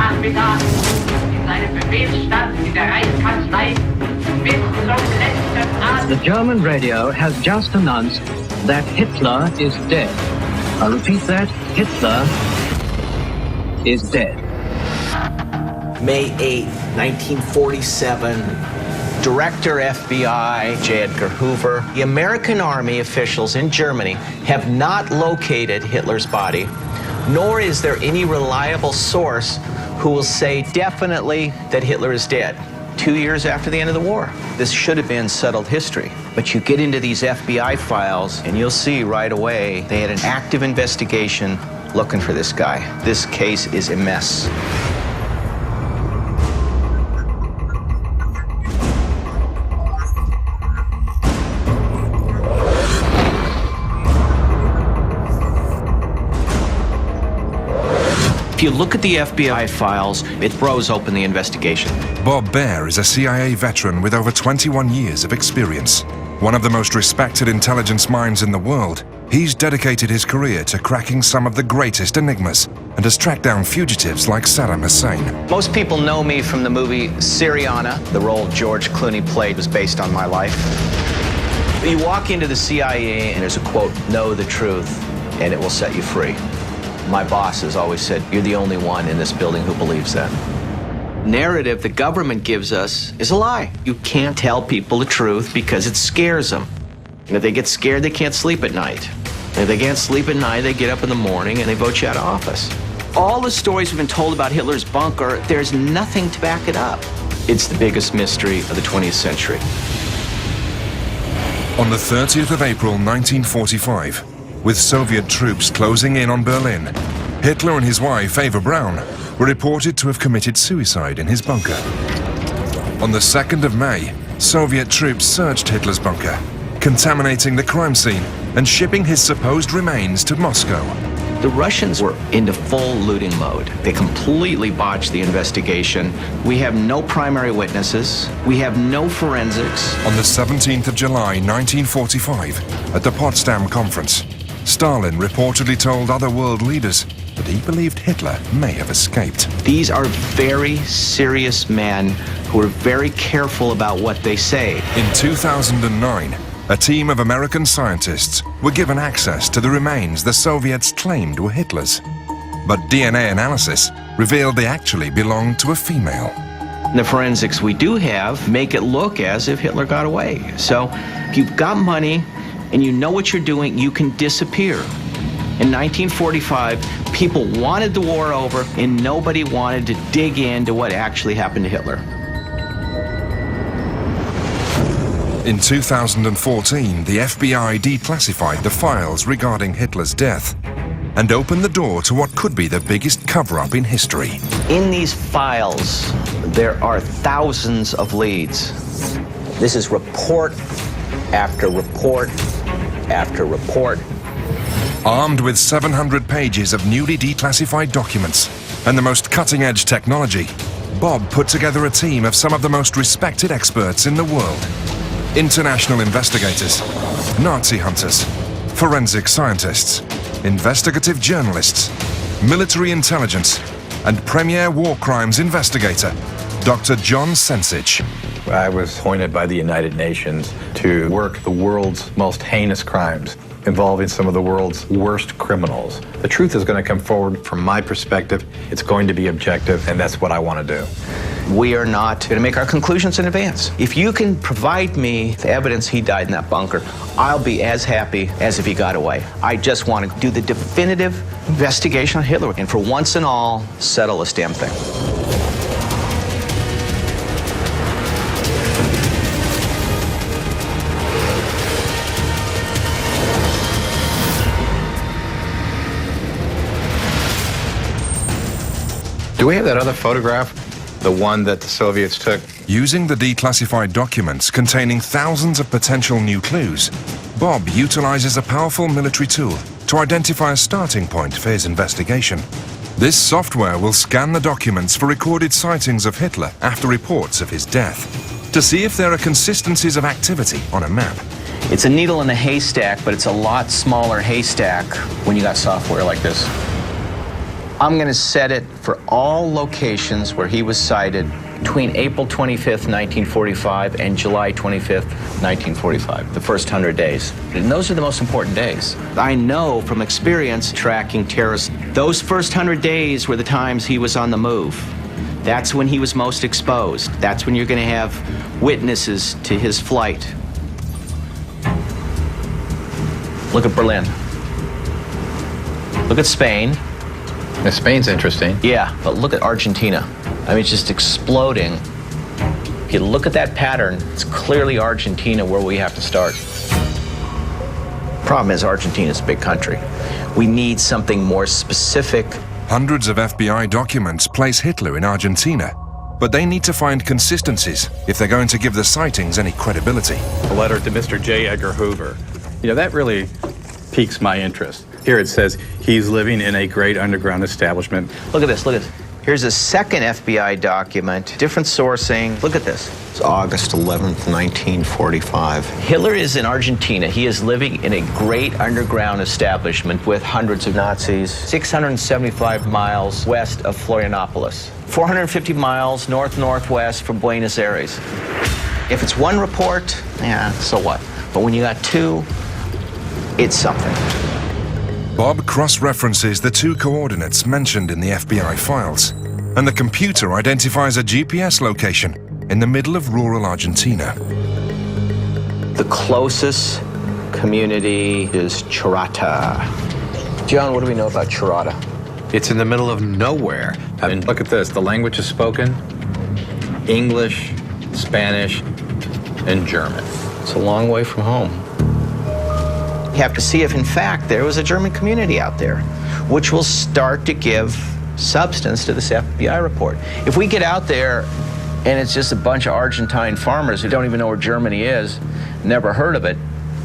Nachmittag in seinem Befehlsstand in der Reichskanzlei bis zum letzten Atem. The German radio has just announced that Hitler is dead. I repeat that, Hitler is dead. May 8, 1947, Director FBI J. Edgar Hoover. The American Army officials in Germany have not located Hitler's body, nor is there any reliable source who will say definitely that Hitler is dead. 2 years after the end of the war. This should have been settled history. But you get into these FBI files and you'll see right away they had an active investigation looking for this guy. This case is a mess. If you look at the FBI files, it throws open the investigation. Bob Baer is a CIA veteran with over 21 years of experience. One of the most respected intelligence minds in the world, he's dedicated his career to cracking some of the greatest enigmas and has tracked down fugitives like Saddam Hussein. Most people know me from the movie Syriana. The role George Clooney played was based on my life. You walk into the CIA and there's a quote, "Know the truth, and it will set you free." My boss has always said, you're the only one in this building who believes that. Narrative the government gives us is a lie. You can't tell people the truth because it scares them. And if they get scared, they can't sleep at night. And if they can't sleep at night, they get up in the morning and they vote you out of office. All the stories we've been told about Hitler's bunker, there's nothing to back it up. It's the biggest mystery of the 20th century. On the 30th of April 1945, with Soviet troops closing in on Berlin, Hitler and his wife, Eva Braun, were reported to have committed suicide in his bunker. On the 2nd of May, Soviet troops searched Hitler's bunker, contaminating the crime scene and shipping his supposed remains to Moscow. The Russians were into full looting mode. They completely botched the investigation. We have no primary witnesses. We have no forensics. On the 17th of July 1945, at the Potsdam Conference, Stalin reportedly told other world leaders that he believed Hitler may have escaped. These are very serious men who are very careful about what they say. In 2009, a team of American scientists were given access to the remains the Soviets claimed were Hitler's. But DNA analysis revealed they actually belonged to a female. The forensics we do have make it look as if Hitler got away. So if you've got money and you know what you're doing, you can disappear. In 1945, people wanted the war over and nobody wanted to dig into what actually happened to Hitler. In 2014, the FBI declassified the files regarding Hitler's death and opened the door to what could be the biggest cover-up in history. In these files, there are thousands of leads. This is report after report after report. Armed with 700 pages of newly declassified documents and the most cutting-edge technology, Bob put together a team of some of the most respected experts in the world. International investigators, Nazi hunters, forensic scientists, investigative journalists, military intelligence, and premier war crimes investigator, Dr. John Sensich. I was appointed by the United Nations to work the world's most heinous crimes involving some of the world's worst criminals. The truth is going to come forward from my perspective. It's going to be objective, and that's what I want to do. We are not going to make our conclusions in advance. If you can provide me the evidence he died in that bunker, I'll be as happy as if he got away. I just want to do the definitive investigation on Hitler and for once and all, settle this damn thing. Do we have that other photograph? The one that the Soviets took? Using the declassified documents containing thousands of potential new clues, Bob utilizes a powerful military tool to identify a starting point for his investigation. This software will scan the documents for recorded sightings of Hitler after reports of his death, to see if there are consistencies of activity on a map. It's a needle in a haystack, but it's a lot smaller haystack when you got software like this. I'm going to set it for all locations where he was sighted between April 25th, 1945 and July 25th, 1945, the first 100 days. And those are the most important days. I know from experience tracking terrorists, those first 100 days were the times he was on the move. That's when he was most exposed. That's when you're going to have witnesses to his flight. Look at Berlin. Look at Spain. Now, Spain's interesting. Yeah, but look at Argentina. I mean, it's just exploding. If you look at that pattern, it's clearly Argentina where we have to start. Problem is, Argentina's a big country. We need something more specific. Hundreds of FBI documents place Hitler in Argentina, but they need to find consistencies if they're going to give the sightings any credibility. A letter to Mr. J. Edgar Hoover. You know, that really piques my interest. Here it says, he's living in a great underground establishment. Look at this, look at this. Here's a second FBI document, different sourcing. Look at this. It's August 11th, 1945. Hitler is in Argentina. He is living in a great underground establishment with hundreds of Nazis, 675 miles west of Florianopolis, 450 miles north-northwest from Buenos Aires. If it's one report, yeah, so what? But when you got two, it's something. Bob cross-references the two coordinates mentioned in the FBI files, and the computer identifies a GPS location in the middle of rural Argentina. The closest community is Charata. John, what do we know about Charata? It's in the middle of nowhere. I mean, look at this. The language is spoken English, Spanish, and German. It's a long way from home. You have to see if, in fact, there was a German community out there, which will start to give substance to this FBI report. If we get out there and it's just a bunch of Argentine farmers who don't even know where Germany is, never heard of it,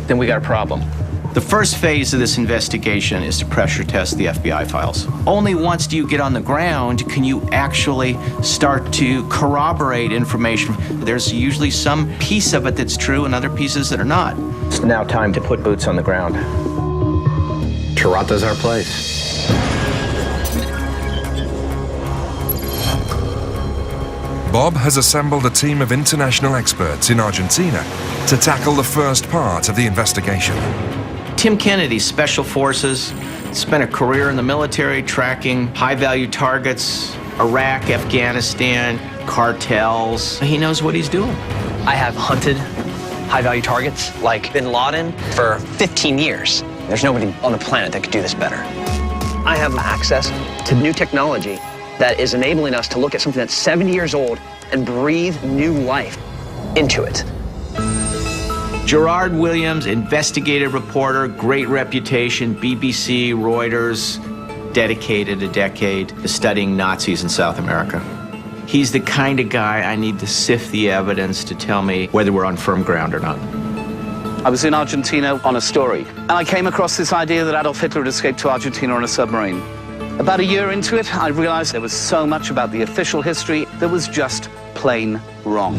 then we got a problem. The first phase of this investigation is to pressure test the FBI files. Only once do you get on the ground can you actually start to corroborate information. There's usually some piece of it that's true and other pieces that are not. It's now time to put boots on the ground. Charata's our place. Bob has assembled a team of international experts in Argentina to tackle the first part of the investigation. Tim Kennedy, Special Forces, spent a career in the military tracking high-value targets, Iraq, Afghanistan, cartels. He knows what he's doing. I have hunted high-value targets like bin Laden for 15 years. There's nobody on the planet that could do this better. I have access to new technology that is enabling us to look at something that's 70 years old and breathe new life into it. Gerard Williams, investigative reporter, great reputation, BBC, Reuters, dedicated a decade to studying Nazis in South America. He's the kind of guy I need to sift the evidence to tell me whether we're on firm ground or not. I was in Argentina on a story, and I came across this idea that Adolf Hitler had escaped to Argentina on a submarine. About a year into it, I realized there was so much about the official history that was just plain wrong.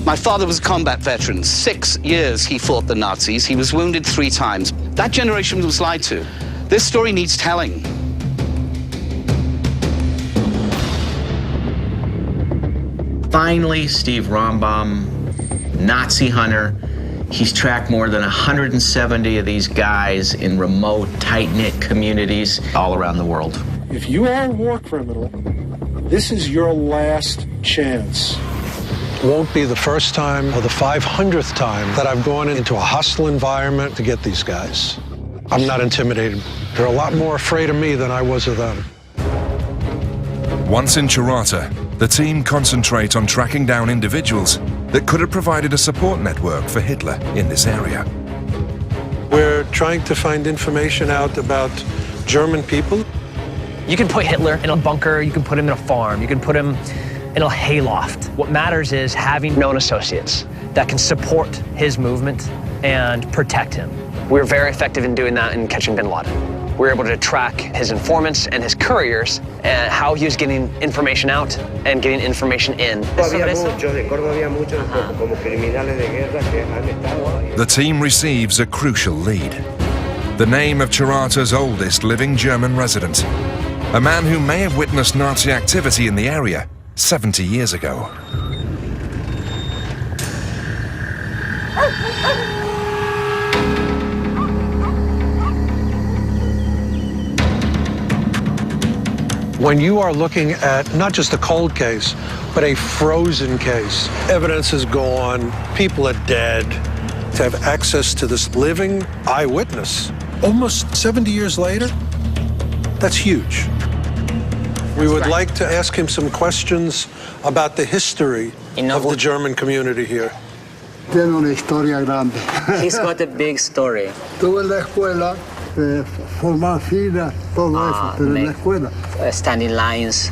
My father was a combat veteran. 6 years he fought the Nazis. He was wounded 3 times. That generation was lied to. This story needs telling. Finally, Steve Rombaum, Nazi hunter, he's tracked more than 170 of these guys in remote, tight-knit communities all around the world. If you are a war criminal, this is your last chance. Won't be the first time or the 500th time that I've gone into a hostile environment to get these guys. I'm not intimidated. They're a lot more afraid of me than I was of them. Once in Charata, the team concentrate on tracking down individuals that could have provided a support network for Hitler in this area. We're trying to find information out about German people. You can put Hitler in a bunker, you can put him in a farm, you can put him in a hayloft. What matters is having known associates that can support his movement and protect him. We were very effective in doing that in catching bin Laden. We were able to track his informants and his couriers and how he was getting information out and getting information in. The team receives a crucial lead. The name of Charata's oldest living German resident. a man who may have witnessed Nazi activity in the area 70 years ago. When you are looking at not just a cold case, but a frozen case, evidence is gone, people are dead. To have access to this living eyewitness, almost 70 years later, that's huge. We would like to ask him some questions about the history of the German community here. Tiene una historia grande. He's got a big story. Estuve en la escuela, formar filas, todo eso, pero en la escuela. Standing lines.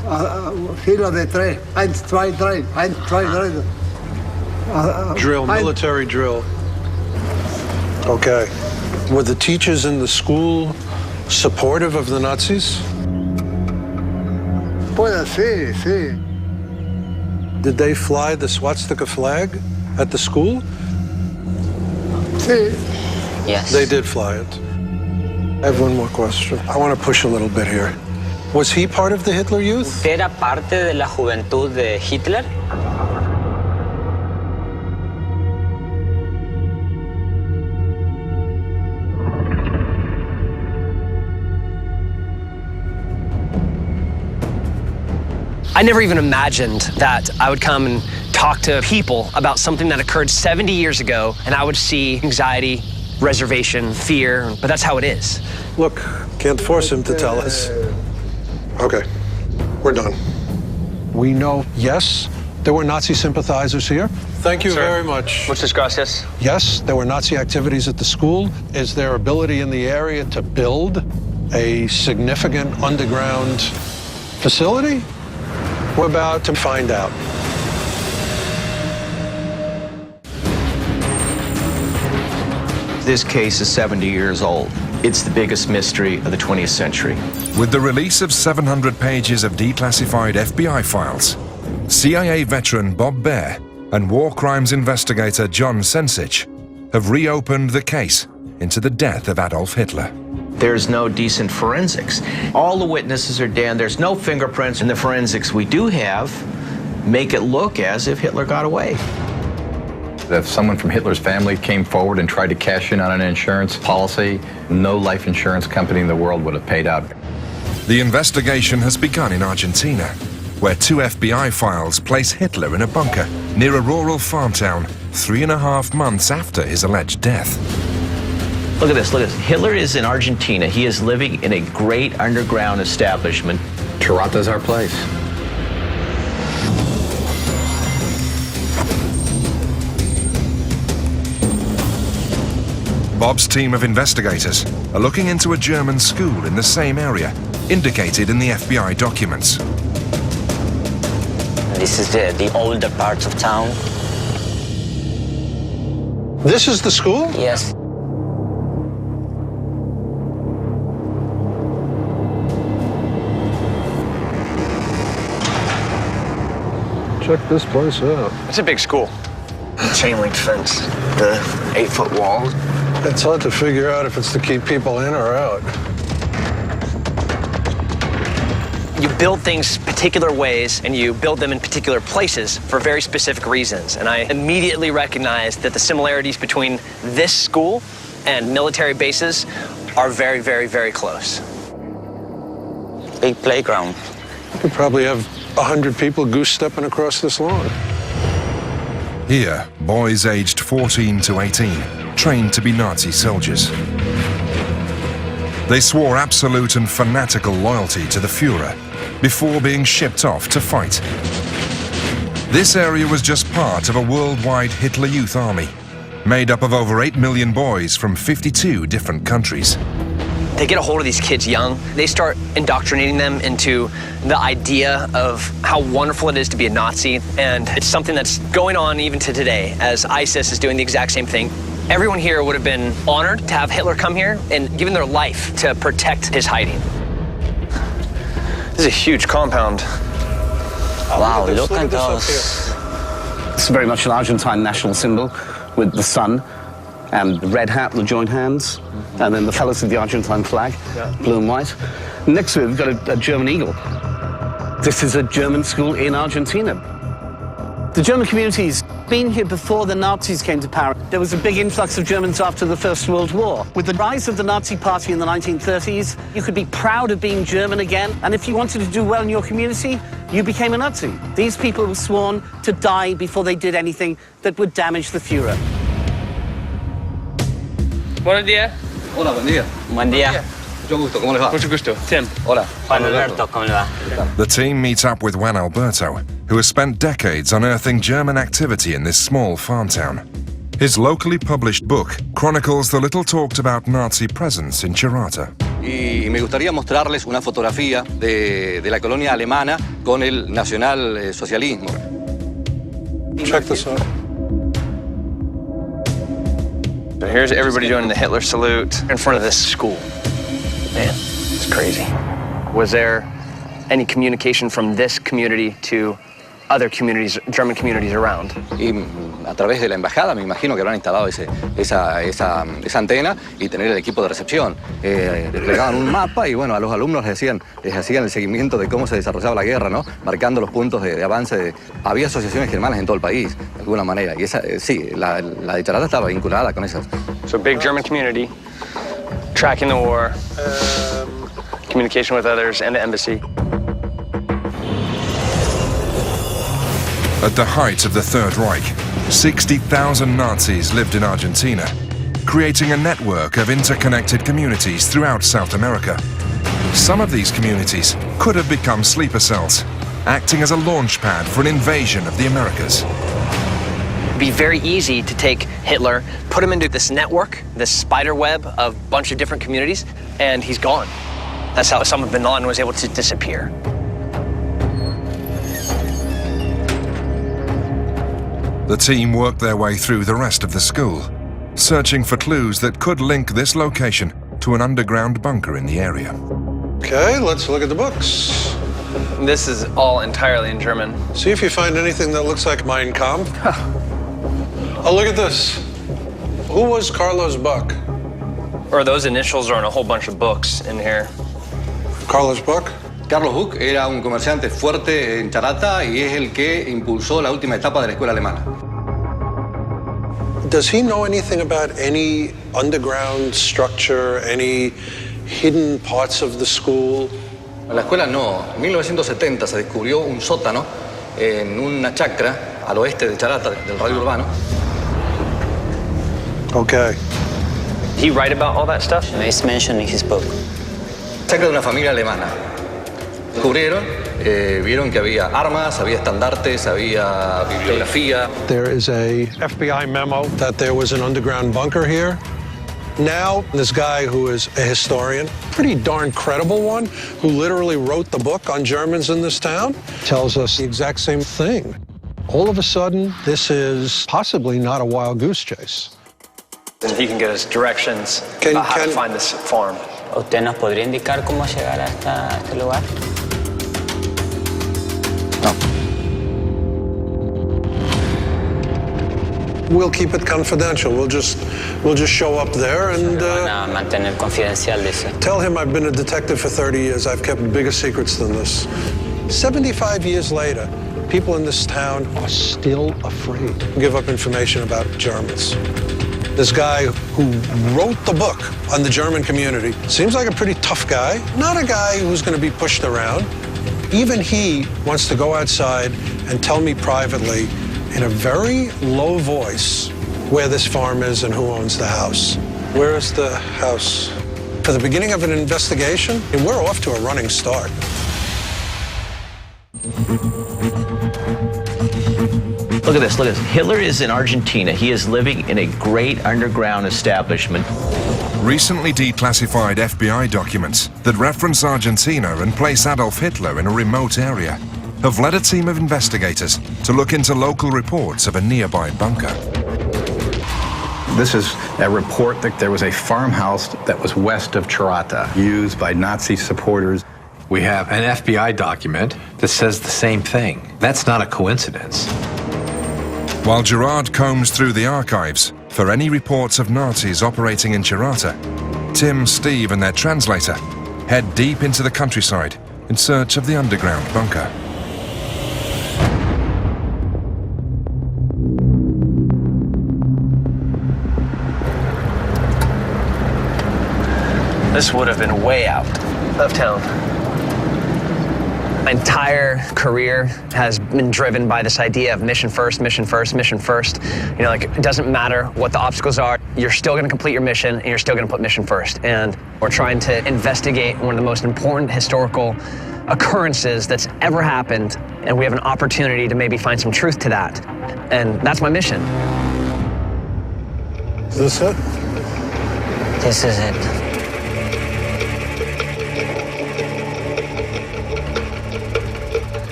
Fila de tres. 1, 2, 3. 1, 2, 3. Drill, military drill. Okay. Were the teachers in the school supportive of the Nazis? Puede, sí, sí. Did they fly the swastika flag at the school? Sí. Yes. They did fly it. I have one more question. I want to push a little bit here. Was he part of the Hitler Youth? ¿Era parte de la juventud de Hitler? I never even imagined that I would come and talk to people about something that occurred 70 years ago, and I would see anxiety, reservation, fear, but that's how it is. Look, can't force him to tell us. Okay, we're done. We know, yes, there were Nazi sympathizers here. Thank you very much. Muchas gracias. Yes, there were Nazi activities at the school. Is there ability in the area to build a significant underground facility? We're about to find out. This case is 70 years old. It's the biggest mystery of the 20th century. With the release of 700 pages of declassified FBI files, CIA veteran Bob Baer and war crimes investigator John Sensich have reopened the case into the death of Adolf Hitler. There's no decent forensics. All the witnesses are dead. There's no fingerprints, and the forensics we do have make it look as if Hitler got away. If someone from Hitler's family came forward and tried to cash in on an insurance policy, no life insurance company in the world would have paid out. The investigation has begun in Argentina, where 2 FBI files place Hitler in a bunker near a rural farm town 3.5 months after his alleged death. Look at this, look at this. Hitler is in Argentina. He is living in a great underground establishment. Charata's our place. Bob's team of investigators are looking into a German school in the same area, indicated in the FBI documents. This is the older parts of town. This is the school? Yes. Check this place out. It's a big school. Chain link fence, the 8-foot wall. It's hard to figure out if it's to keep people in or out. You build things particular ways, and you build them in particular places for very specific reasons. And I immediately recognized that the similarities between this school and military bases are very, very, very close. Big playground. You could probably have 100 people goose-stepping across this lawn. Here, boys aged 14 to 18 trained to be Nazi soldiers. They swore absolute and fanatical loyalty to the Führer before being shipped off to fight. This area was just part of a worldwide Hitler Youth army, made up of over 8 million boys from 52 different countries. They get a hold of these kids young. They start indoctrinating them into the idea of how wonderful it is to be a Nazi. And it's something that's going on even to today, as ISIS is doing the exact same thing. Everyone here would have been honored to have Hitler come here and given their life to protect his hiding. This is a huge compound. Wow, look at those. This is very much an Argentine national symbol with the sun and the red hat, the joint hands, and then the colors of the Argentine flag, blue and white. Next to it, we've got a German eagle. This is a German school in Argentina. The German community's been here before the Nazis came to power. There was a big influx of Germans after the First World War. With the rise of the Nazi Party in the 1930s, you could be proud of being German again, and if you wanted to do well in your community, you became a Nazi. These people were sworn to die before they did anything that would damage the Führer. Buenos días. Hola, buen día. Buen día. Mucho gusto, ¿cómo les va? Mucho gusto. Tim. Hola. Juan Alberto, ¿cómo le va? The team meets up with Juan Alberto, who has spent decades unearthing German activity in this small farm town. His locally published book chronicles the little-talked-about Nazi presence in Charata. Y me gustaría mostrarles una fotografía de la colonia alemana con el nacional-socialismo. Check this out. So here's everybody doing the Hitler salute in front of this school. Man, it's crazy. Was there any communication from this community to other communities, German communities around? Y a través de la embajada me imagino que habrán instalado esa antena y tener el equipo de recepción. Desplegaban un mapa y bueno, a los alumnos les hacían el seguimiento de cómo se desarrollaba la guerra, ¿no? Marcando los puntos de avance. Había asociaciones germanas en todo el país, de alguna manera. Y sí, la de Charata estaba vinculada con esas. So big German community, tracking the war, communication with others, and the embassy. At the height of the Third Reich, 60,000 Nazis lived in Argentina, creating a network of interconnected communities throughout South America. Some of these communities could have become sleeper cells, acting as a launch pad for an invasion of the Americas. It'd be very easy to take Hitler, put him into this network, this spider web of a bunch of different communities, and he's gone. That's how Osama bin Laden was able to disappear. The team worked their way through the rest of the school, searching for clues that could link this location to an underground bunker in the area. Okay, let's look at the books. This is all entirely in German. See if you find anything that looks like Mein Kampf. Oh, look at this. Who was Carlos Buck? Or those initials are in a whole bunch of books in here. Carlos Buck? Carlos Buck era un comerciante fuerte en Charata y es el que impulsó la última etapa de la escuela alemana. Does he know anything about any underground structure, any hidden parts of the school? En la escuela no. En 1970 se descubrió un sótano en una chacra al oeste de Charata, del radio urbano. Okay. He write about all that stuff? It's mentioned in his book. Chacra de una familia alemana. Descubrieron, vieron que había armas, había estandartes, había bibliografía. There is a FBI memo that there was an underground bunker here. Now, this guy who is a historian, pretty darn credible one, who literally wrote the book on Germans in this town, tells us the exact same thing. All of a sudden, this is possibly not a wild goose chase. And he can get us directions about how to find this farm. ¿Usted nos podría indicar cómo llegar hasta este lugar? We'll keep it confidential. We'll just show up there and Van a mantener confidencial, dice. tell him I've been a detective for 30 years. I've kept bigger secrets than this. 75 years later, people in this town are still afraid to give up information about Germans. This guy who wrote the book on the German community seems like a pretty tough guy, not a guy who's going to be pushed around. Even he wants to go outside and tell me privately in a very low voice where this farm is and who owns the house. Where is the house? For the beginning of an investigation, and we're off to a running start. Look at this, look at this. Hitler is in Argentina. He is living in a great underground establishment. Recently declassified FBI documents that reference Argentina and place Adolf Hitler in a remote area have led a team of investigators to look into local reports of a nearby bunker. This is a report that there was a farmhouse that was west of Charata, used by Nazi supporters. We have an FBI document that says the same thing. That's not a coincidence. While Gerard combs through the archives for any reports of Nazis operating in Charata, Tim, Steve and their translator head deep into the countryside in search of the underground bunker. This would have been way out of town. My entire career has been driven by this idea of mission first, mission first, mission first. You know, like, it doesn't matter what the obstacles are, you're still gonna complete your mission and you're still gonna put mission first. And we're trying to investigate one of the most important historical occurrences that's ever happened, and we have an opportunity to maybe find some truth to that. And that's my mission. Is this it? This is it.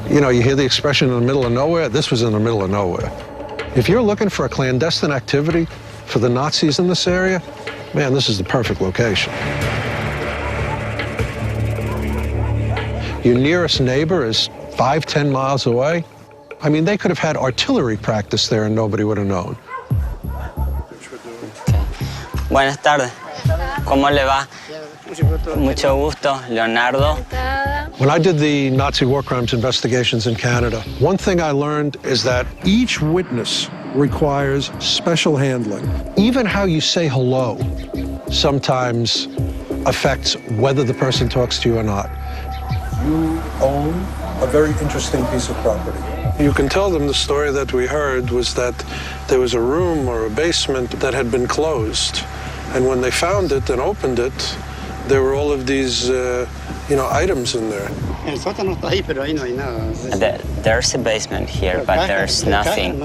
You know, you hear the expression in the middle of nowhere. This was in the middle of nowhere. If you're looking for a clandestine activity for the Nazis in this area, man, this is the perfect location. Your nearest neighbor is 5-10 miles away. I mean, they could have had artillery practice there and nobody would have known. Buenas tardes. ¿Cómo le va? Mucho gusto, Leonardo. When I did the Nazi war crimes investigations in Canada, one thing I learned is that each witness requires special handling. Even how you say hello sometimes affects whether the person talks to you or not. You own a very interesting piece of property. You can tell them the story that we heard was that there was a room or a basement that had been closed. And when they found it and opened it, there were all of these, items in there. There's a basement here, but there's nothing.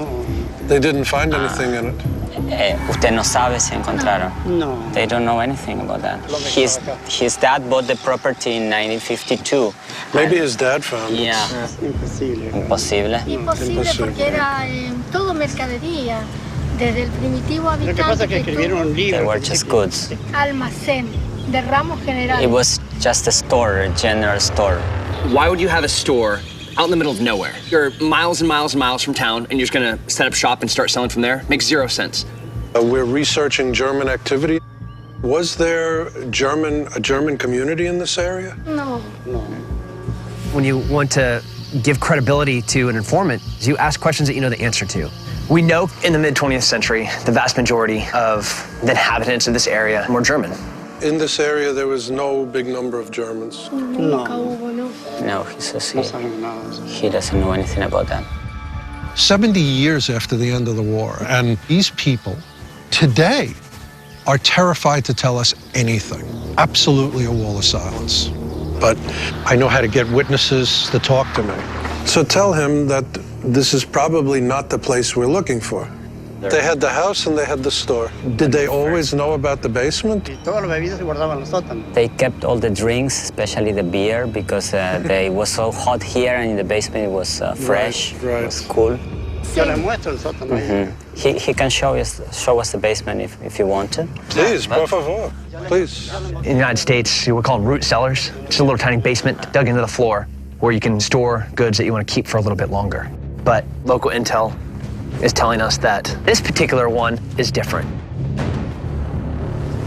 They didn't find anything in it. Usted no sabe si encontraron. No. They don't know anything about that. His dad bought the property in 1952. Maybe his dad found it. Yeah. Imposible. Imposible porque era todo mercadería. Desde el primitivo habitante They were just goods. almacén de ramos generales. It was just a store, a general store. Why would you have a store out in the middle of nowhere? You're miles and miles and miles from town, and you're just gonna set up shop and start selling from there? Makes zero sense. We're researching German activity. Was there a German community in this area? No. When you want to give credibility to an informant, you ask questions that you know the answer to. We know in the mid-20th century, the vast majority of the inhabitants of this area were German. In this area, there was no big number of Germans. No, he says he doesn't know anything about that. 70 years after the end of the war, and these people today are terrified to tell us anything. Absolutely a wall of silence. But I know how to get witnesses to talk to me. So tell him that this is probably not the place we're looking for. They had the house and they had the store. Did they always know about the basement? They kept all the drinks, especially the beer, because it was so hot here, and in the basement it was fresh, Right. It was cool. He can show us the basement if you want to. Please, por favor, please. In the United States, we're called root cellars. It's a little tiny basement dug into the floor where you can store goods that you want to keep for a little bit longer. But local intel is telling us that this particular one is different.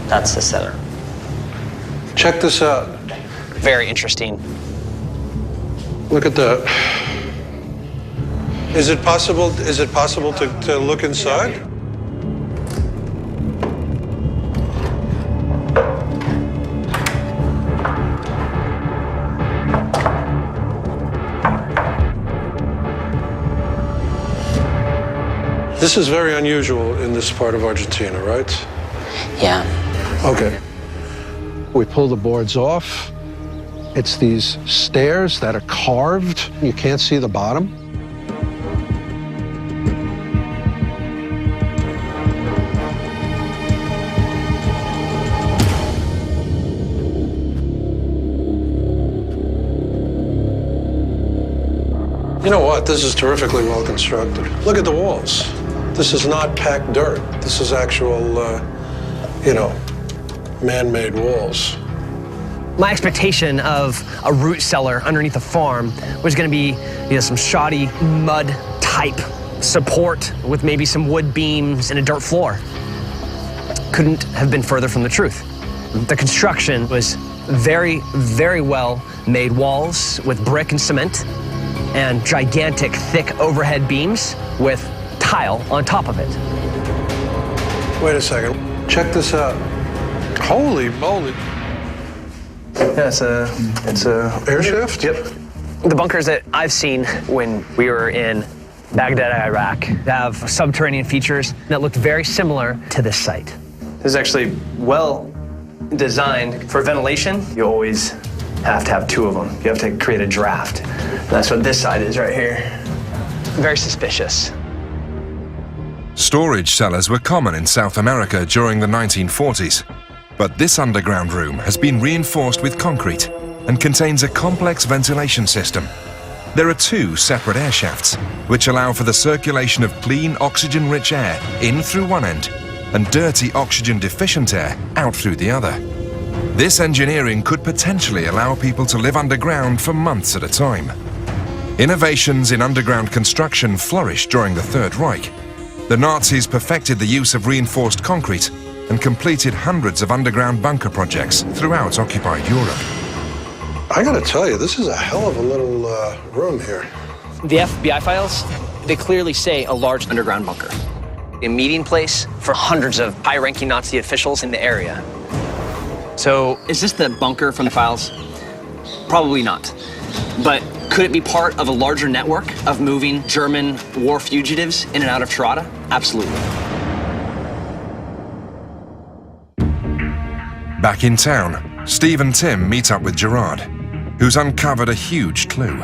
That's the cellar. Check this out. Very interesting. Look at that. Is it possible to look inside? This is very unusual in this part of Argentina, right? Yeah. Okay. We pull the boards off. It's these stairs that are carved. You can't see the bottom. You know what? This is terrifically well constructed. Look at the walls. This is not packed dirt. This is actual, man-made walls. My expectation of a root cellar underneath a farm was going to be, some shoddy mud type support with maybe some wood beams and a dirt floor. couldn't have been further from the truth. The construction was very, very well made walls with brick and cement and gigantic, thick overhead beams with tile on top of it. Wait a second. Check this out. Holy moly. Yeah, it's a air shaft? Yep. The bunkers that I've seen when we were in Baghdad, Iraq, have subterranean features that looked very similar to this site. This is actually well designed for ventilation. You always have to have two of them. You have to create a draft. And that's what this side is right here. Very suspicious. Storage cellars were common in South America during the 1940s, but this underground room has been reinforced with concrete and contains a complex ventilation system. There are two separate air shafts, which allow for the circulation of clean, oxygen-rich air in through one end and dirty, oxygen-deficient air out through the other. This engineering could potentially allow people to live underground for months at a time. Innovations in underground construction flourished during the Third Reich. The Nazis perfected the use of reinforced concrete and completed hundreds of underground bunker projects throughout occupied Europe. I gotta tell you, this is a hell of a little room here. The FBI files, they clearly say a large underground bunker. A meeting place for hundreds of high-ranking Nazi officials in the area. So, is this the bunker from the files? Probably not. But could it be part of a larger network of moving German war fugitives in and out of Charata? Absolutely. Back in town, Steve and Tim meet up with Gerard, who's uncovered a huge clue.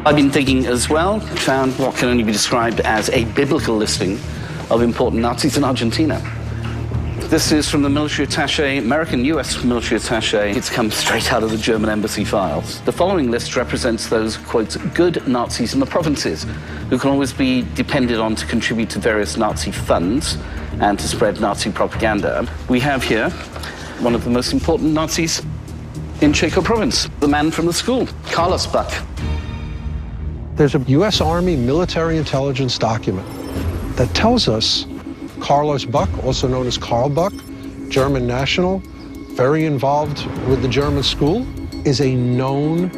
I've been thinking as well, found what can only be described as a biblical listing of important Nazis in Argentina. This is from the military attaché, American US military attaché. It's come straight out of the German embassy files. The following list represents those, quote, good Nazis in the provinces, who can always be depended on to contribute to various Nazi funds and to spread Nazi propaganda. We have here one of the most important Nazis in Chaco province, the man from the school, Carlos Buck. There's a U.S. Army military intelligence document that tells us Carlos Buck, also known as Karl Buck, German national, very involved with the German school, is a known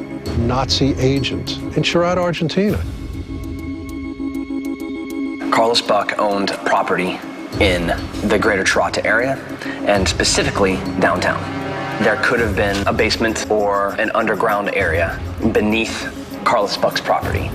Nazi agent in Charata, Argentina. Carlos Buck owned property in the greater Charata area, and specifically downtown. There could have been a basement or an underground area beneath Carlos Buck's property.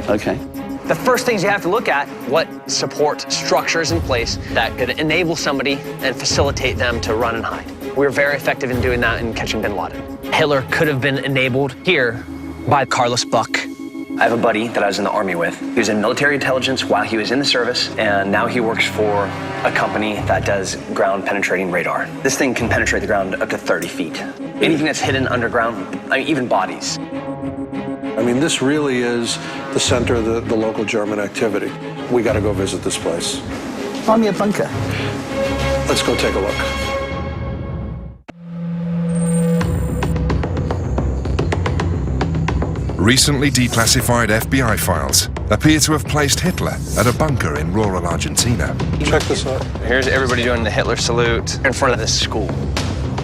Okay. The first things you have to look at, what support structures in place that could enable somebody and facilitate them to run and hide. We were very effective in doing that in catching bin Laden. Hitler could have been enabled here by Carlos Buck. I have a buddy that I was in the Army with. He was in military intelligence while he was in the service, and now he works for a company that does ground penetrating radar. This thing can penetrate the ground up to 30 feet. Anything that's hidden underground, I mean, even bodies. I mean, this really is the center of the local German activity. We got to go visit this place. Find me a bunker. Let's go take a look. Recently declassified FBI files appear to have placed Hitler at a bunker in rural Argentina. Check this out. Here's everybody doing the Hitler salute in front of this school.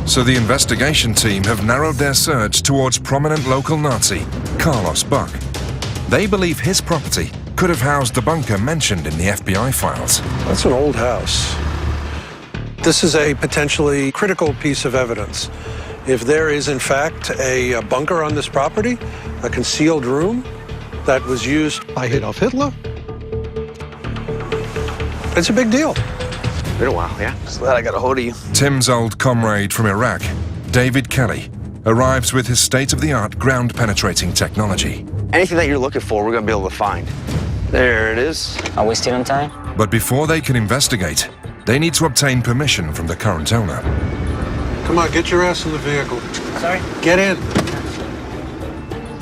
So the investigation team have narrowed their search towards prominent local Nazi, Carlos Buck. They believe his property could have housed the bunker mentioned in the FBI files. That's an old house. This is a potentially critical piece of evidence. If there is, in fact, a bunker on this property, a concealed room that was used by Adolf Hitler, it's a big deal. Been a while, yeah? Just glad I got a hold of you. Tim's old comrade from Iraq, David Kelly, arrives with his state-of-the-art ground-penetrating technology. Anything that you're looking for, we're going to be able to find. There it is. Are we still on time? But before they can investigate, they need to obtain permission from the current owner. Come on, get your ass in the vehicle. Sorry? Get in.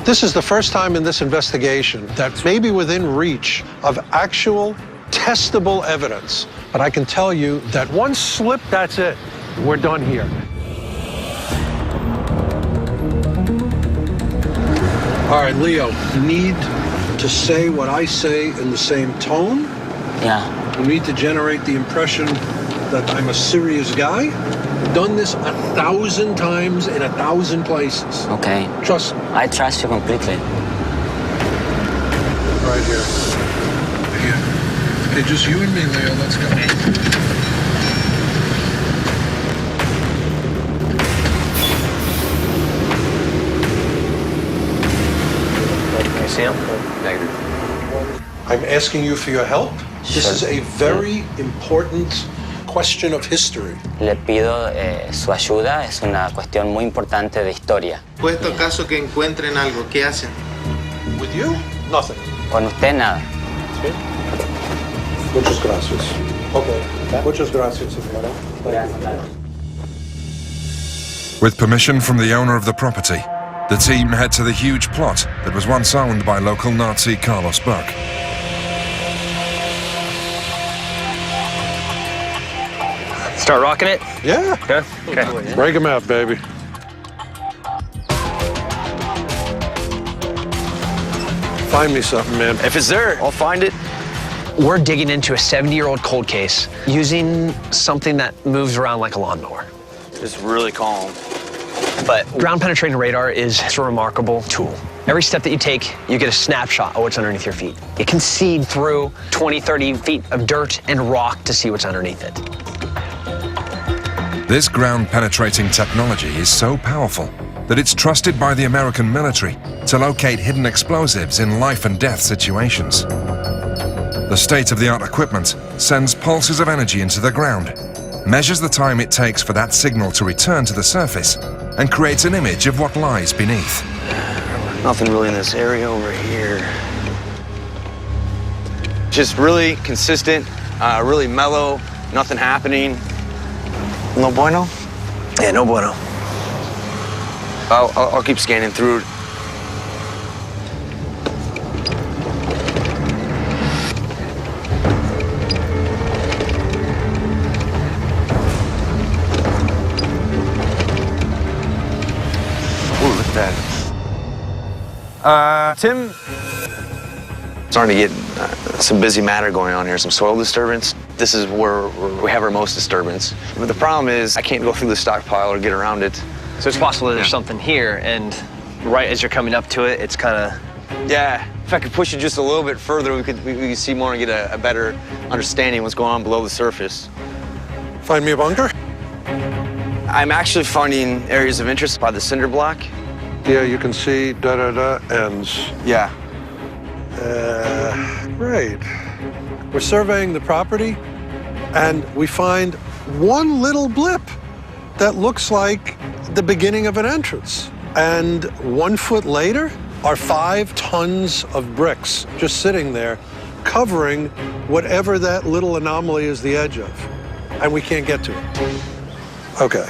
This is the first time in this investigation that may be within reach of actual testable evidence. But I can tell you that one slip, that's it. We're done here. All right, Leo, you need to say what I say in the same tone. Yeah. You need to generate the impression that I'm a serious guy. Done this 1,000 times in 1,000 places. Okay. Trust me. I trust you completely. Right here. Here. Okay, just you and me, Leo. Let's go. Can you see him? Negative. I'm asking you for your help. This Sure. is a very important question of history. Le pido su ayuda, es una cuestión muy importante de historia. Puesto caso que encuentren algo, ¿qué hacen? With you? Nothing. Con usted nada. ¿Sí? Muchas gracias. Okay. Muchas gracias, señora. With permission from the owner of the property, the team head to the huge plot that was once owned by local Nazi Carlos Buck. Start rocking it? Yeah. Okay. Okay. Break them out, baby. Find me something, man. If it's there, I'll find it. We're digging into a 70-year-old cold case using something that moves around like a lawnmower. It's really calm. But ground penetrating radar is a remarkable tool. Every step that you take, you get a snapshot of what's underneath your feet. You can see through 20, 30 feet of dirt and rock to see what's underneath it. This ground-penetrating technology is so powerful that it's trusted by the American military to locate hidden explosives in life-and-death situations. The state-of-the-art equipment sends pulses of energy into the ground, measures the time it takes for that signal to return to the surface, and creates an image of what lies beneath. Nothing really in this area over here. Just really consistent, really mellow, nothing happening. No bueno? Yeah, no bueno. I'll keep scanning through it. Ooh, look at that. Tim? Starting to get some busy matter going on here, some soil disturbance. This is where we have our most disturbance. But the problem is I can't go through the stockpile or get around it. So it's possible that there's something here, and right as you're coming up to it, it's kind of... Yeah, if I could push it just a little bit further, we could see more and get a better understanding of what's going on below the surface. Find me a bunker? I'm actually finding areas of interest by the cinder block. Yeah, you can see da-da-da ends. Yeah. Great. We're surveying the property, and we find one little blip that looks like the beginning of an entrance. And 1 foot later are 5 tons of bricks just sitting there, covering whatever that little anomaly is the edge of. And we can't get to it. Okay.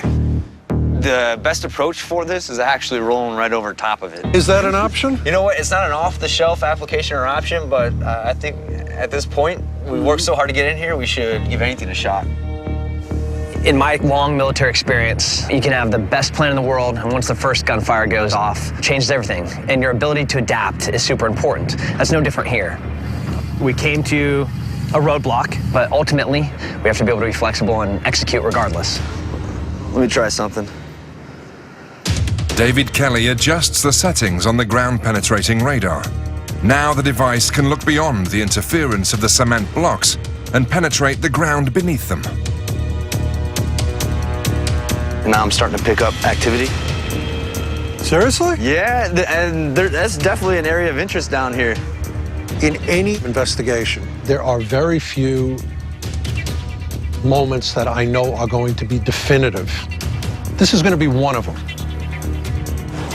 The best approach for this is actually rolling right over top of it. Is that an option? You know what? It's not an off-the-shelf application or option, but I think at this point, we worked so hard to get in here, we should give anything a shot. In my long military experience, you can have the best plan in the world, and once the first gunfire goes off, it changes everything. And your ability to adapt is super important. That's no different here. We came to a roadblock, but ultimately, we have to be able to be flexible and execute regardless. Let me try something. David Kelly adjusts the settings on the ground-penetrating radar. Now the device can look beyond the interference of the cement blocks and penetrate the ground beneath them. And now I'm starting to pick up activity. Seriously? Yeah, and that's definitely an area of interest down here. In any investigation, there are very few moments that I know are going to be definitive. This is going to be one of them.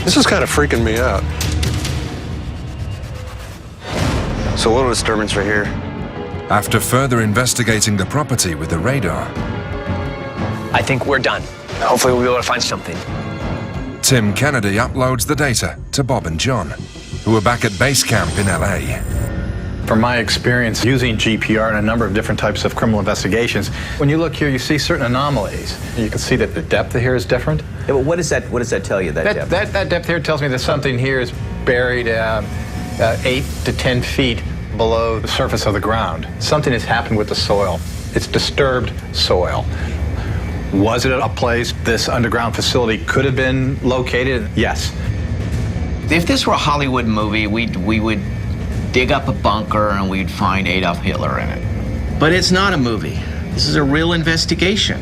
This is kind of freaking me out. So a little disturbance right here. After further investigating the property with the radar, I think we're done. Hopefully we'll be able to find something. Tim Kennedy uploads the data to Bob and John, who are back at base camp in LA. From my experience using GPR in a number of different types of criminal investigations, when you look here, you see certain anomalies. You can see that the depth here is different. Yeah, but what does that tell you, that depth? That depth here tells me that something here is buried 8 to 10 feet below the surface of the ground. Something has happened with the soil. It's disturbed soil. Was it a place this underground facility could have been located? Yes. If this were a Hollywood movie, we would dig up a bunker and we'd find Adolf Hitler in it. But it's not a movie. This is a real investigation.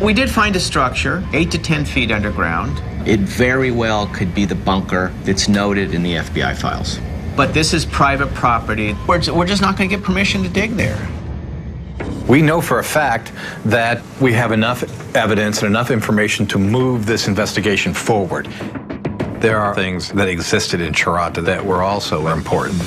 We did find a structure, 8 to 10 feet underground. It very well could be the bunker that's noted in the FBI files. But this is private property. We're just not going to get permission to dig there. We know for a fact that we have enough evidence and enough information to move this investigation forward. There are things that existed in Charata that were also important.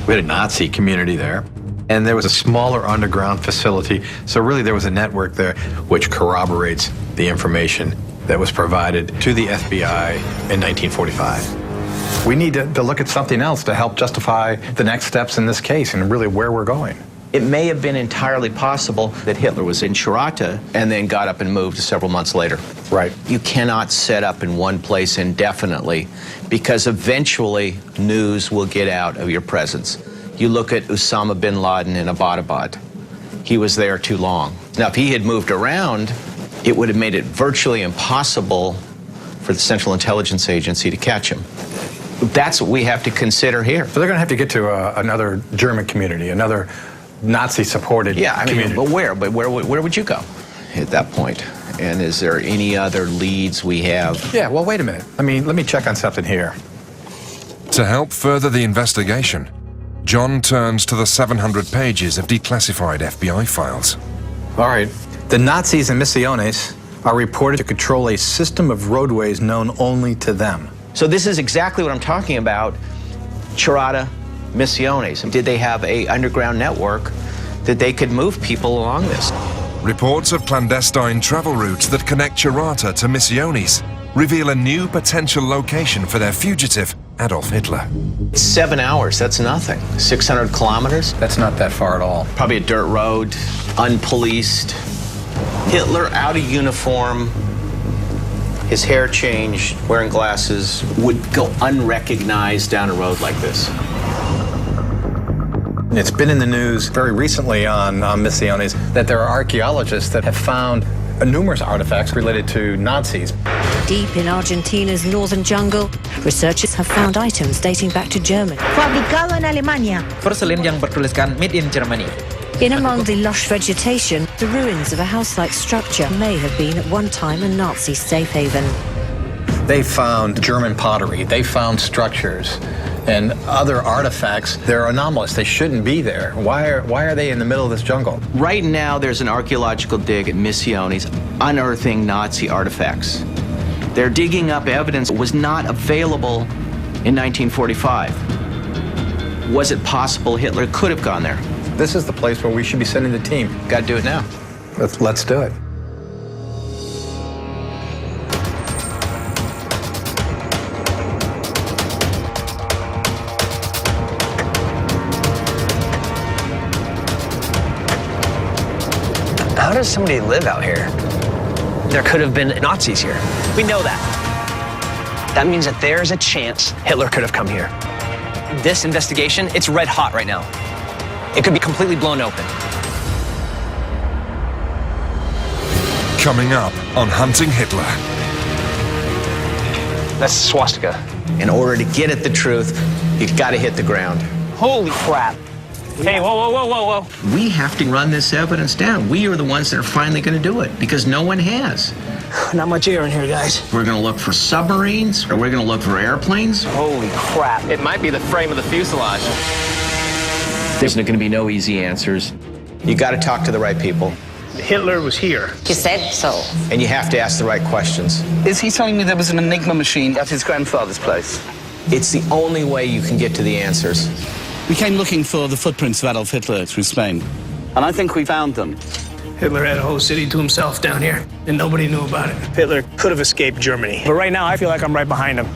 We had a Nazi community there, and there was a smaller underground facility, so really there was a network there which corroborates the information that was provided to the FBI in 1945. We need to look at something else to help justify the next steps in this case and really where we're going. It may have been entirely possible that Hitler was in Charata and then got up and moved several months later. Right. You cannot set up in one place indefinitely because eventually news will get out of your presence. You look at Osama bin Laden in Abbottabad. He was there too long. Now, if he had moved around, it would have made it virtually impossible for the Central Intelligence Agency to catch him. That's what we have to consider here. So they're going to have to get to another German community, another Nazi-supported community. But where? But where would you go at that point? And is there any other leads we have? Yeah, well, wait a minute. Let me check on something here. To help further the investigation, John turns to the 700 pages of declassified FBI files. All right. The Nazis in Misiones are reported to control a system of roadways known only to them. So this is exactly what I'm talking about. Charata, Misiones. Did they have an underground network that they could move people along this? Reports of clandestine travel routes that connect Charata to Misiones reveal a new potential location for their fugitive, Adolf Hitler. 7 hours, that's nothing. 600 kilometers? That's not that far at all. Probably a dirt road, unpoliced. Hitler out of uniform, his hair changed, wearing glasses, would go unrecognized down a road like this. It's been in the news very recently on Misiones that there are archaeologists that have found numerous artifacts related to Nazis. Deep in Argentina's northern jungle, researchers have found items dating back to Germany. Fabricado en Alemania. Porcelain yang bertuliskan Made in Germany. In among the lush vegetation, the ruins of a house-like structure may have been at one time a Nazi safe haven. They found German pottery, they found structures and other artifacts. They're anomalous, they shouldn't be there. Why are they in the middle of this jungle? Right now there's an archaeological dig at Misiones unearthing Nazi artifacts. They're digging up evidence that was not available in 1945. Was it possible Hitler could have gone there? This is the place where we should be sending the team. Got to do it now. Let's do it. How does somebody live out here? There could have been Nazis here. We know that. That means that there's a chance Hitler could have come here. This investigation, it's red hot right now. It could be completely blown open. Coming up on Hunting Hitler. That's a swastika. In order to get at the truth, you've got to hit the ground. Holy crap. Hey, whoa. We have to run this evidence down. We are the ones that are finally going to do it because no one has. Not much air in here, guys. We're going to look for submarines, or we're going to look for airplanes. Holy crap. It might be the frame of the fuselage. There's going to be no easy answers. You got to talk to the right people. Hitler was here. He said so. And you have to ask the right questions. Is he telling me there was an Enigma machine at his grandfather's place? It's the only way you can get to the answers. We came looking for the footprints of Adolf Hitler through Spain, and I think we found them. Hitler had a whole city to himself down here, and nobody knew about it. Hitler could have escaped Germany. But right now, I feel like I'm right behind him.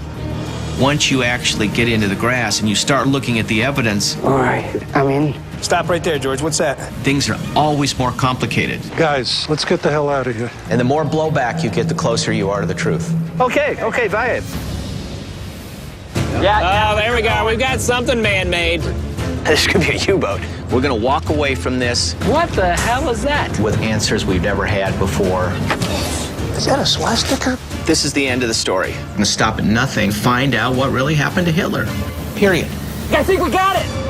Once you actually get into the grass and you start looking at the evidence... All right, I'm in. Stop right there, George. What's that? Things are always more complicated. Guys, let's get the hell out of here. And the more blowback you get, the closer you are to the truth. Okay, Vaid. Yeah. Oh, there we go. We've got something man-made. This could be a U-boat. We're going to walk away from this What the hell is that? with answers we've never had before. Is that a swastika? This is the end of the story. I'm going to stop at nothing, find out what really happened to Hitler. Period. I think we got it.